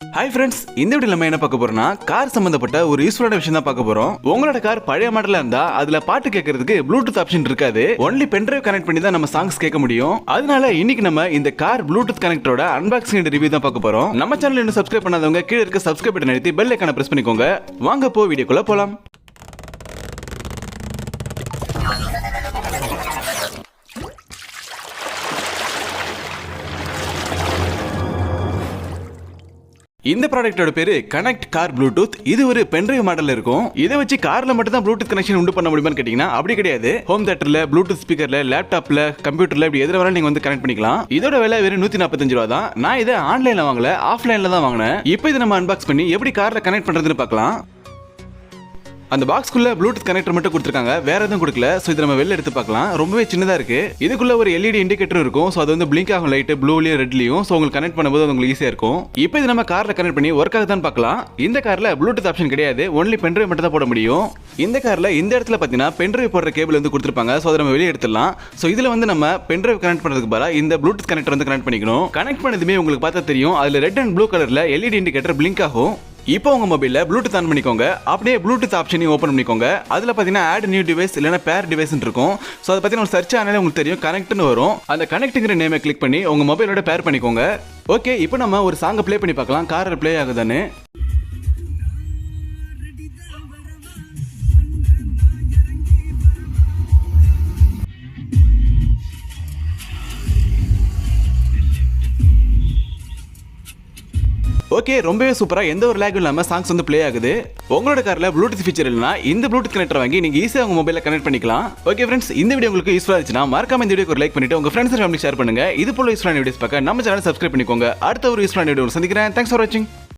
Hi friends, இந்த வீடியோல நம்ம என்ன பார்க்க போறோம்னா கார் சம்பந்தப்பட்ட ஒரு யூஸ்ஃபுல்லான விஷயம் தான் பார்க்க போறோம். உங்களோட கார் பழைய மாடலா இருந்தா அதுல பாட்டு கேட்கறதுக்கு ப்ளூடூத் ஆப்ஷன் இருக்காது. ஒன்லி பென்ட்ரைவ் கனெக்ட் பண்ணி தான் நம்ம சாங்ஸ் கேட்க முடியும். அதனால இன்னைக்கு நம்ம இந்த கார் ப்ளூடூத் கனெக்டரோட அன்பாக்சிங் அண்ட் ரிவ்யூ தான் பார்க்க போறோம். நம்ம சேனல் இன்னும் சப்ஸ்கிரைப் பண்ணாதவங்க கீழ இருக்க சப்ஸ்கிரைப் பட்டன் அழுத்தி பெல் ஐகானை பிரஸ் பண்ணிக்கோங்க. வாங்க போ வீடியோக்குள்ள போலாம். இந்த ப்ராடக்ட்டோட பேரு கனெக்ட் கார் ப்ளூடூத். இது ஒரு பென்ட்ரைவ் மாடல்ல இருக்கும். இதை வச்சு கார்ல மட்டும் தான் ப்ளூடூத் கனெக்ஷன் உண்டு பண்ண முடியுமான்னு கேட்டீங்கன்னா அப்படி கிடையாது. ஹோம் தியேட்டர்ல, ப்ளூடூத் ஸ்பீக்கர்ல, லேப்டாப்ல, கம்ப்யூட்டர்ல இப்படி எதுல வேணாலும் நீங்க வந்து கனெக்ட் பண்ணிக்கலாம். இதோட விலை வெறும் 145 ரூபா தான். நான் இதை ஆன்லைன்ல வாங்கல, ஆஃப்லைன்ல தான் வாங்கினேன். இப்போ இதை நம்ம அன்பாக்ஸ் பண்ணி எப்படி கார்ல கனெக்ட் பண்றதுன்னு பார்க்கலாம். அந்த பாக்ஸ்க்குள்ள ப்ளூடூத் கனெக்டர் மட்டும் கொடுத்துருக்காங்க, வேற எதுவும் கொடுக்கல. ஸோ இதை நம்ம வெளில எடுத்து பார்க்கலாம். ரொம்பவே சின்னதா இருக்கு. இதுக்குள்ள ஒரு எல்இடி இண்டிகேட்டர் இருக்கும். ஸோ அது வந்து பிளிங்க் ஆகும் லைட் ப்ளூலயும் ரெட்லயும். ஸோ உங்களுக்கு கனெக்ட் பண்ணும்போது உங்களுக்கு ஈஸியா இருக்கும். இப்போ இது நம்ம கார்ல கனெக்ட் பண்ணி ஒர்க் ஆகுதான்னு பார்க்கலாம். இந்த கார்ல ப்ளூடூத் ஆப்ஷன் கிடையாது, ஒன்லி பென்ட்ரைவ் மட்டும் தான் போட முடியும். இந்த கார்ல இந்த இடத்துல பார்த்தீங்கன்னா பென்ட்ரைவ் போடுற கேபிள் வந்து கொடுத்துருப்பாங்க. ஸோ அதை நம்ம வெளியே எடுத்துடலாம். ஸோ இதுல வந்து நம்ம பென்ட்ரைவ் கனெக்ட் பண்றதுக்கு பதிலாக இந்த ப்ளூடூத் கனெக்டர் வந்து கனெக்ட் பண்ணிக்கணும். கனெக்ட் பண்ணதுமே உங்களுக்கு பார்த்தா தெரியும், அதுல ரெட் அண்ட் ப்ளூ கலர்ல எல்இடி இண்டிகேட்டர் பிளிங்க் ஆகும். இப்போ உங்க மொபைல்ல ப்ளூடூத் ஆன் பண்ணிக்கோங்க. அப்படியே ப்ளூடூத் ஆப்ஷனையும் ஓபன் பண்ணிக்கோங்க. அதுல பாத்தீங்கன்னா ஆட் நியூ டிவைஸ் இல்லனா பேர் டிவைஸ் இருக்கும். சோ அத பத்தி ஒரு சர்ச் ஆனாலே உங்களுக்கு தெரியும், கனெக்ட்னு வரும். அந்த கனெக்ட்ங்கற நேமை கிளிக் பண்ணி உங்க மொபைலோட பேர் பண்ணிக்கோங்க. ஓகே, இப்போ நம்ம ஒரு சாங் ப்ளே பண்ணி பார்க்கலாம். கார்ல ப்ளே ஆகுதான்னு. ஓகே, ரொம்பவே சூப்பரா, எந்த ஒரு லேகும் இல்லாம சாங்ஸ் வந்து ப்ளே ஆகுது. உங்களோட கார்ல ப்ளூடூத் ஃபீச்சர் இல்லனா இந்த ப்ளூடூத் கனெக்டர் வாங்கி நீங்க ஈஸியா உங்க மொபைல்ல கனெக்ட் பண்ணிக்கலாம். ஓகே ஃப்ரெண்ட்ஸ், இந்த வீடியோ உங்களுக்கு யூஸ்ஃபுல்லா இருந்துச்சுனா மறக்காம இந்த வீடியோக்கு ஒரு லைக் பண்ணிட்டு உங்க ஃப்ரெண்ட்ஸ் அண்ட் ஃபேமிலிக்கு ஷேர் பண்ணுங்க. இது போல யூஸ்ஃபுல்லான வீடியோஸ் பார்க்க நம்ம சேனலை சப்ஸ்கிரைப் பண்ணிக்கோங்க. அடுத்த ஒரு யூஸ்ஃபுல்லான வீடியோல சந்திக்கிறேன். தேங்க்ஸ் ஃபார் வாட்சிங்.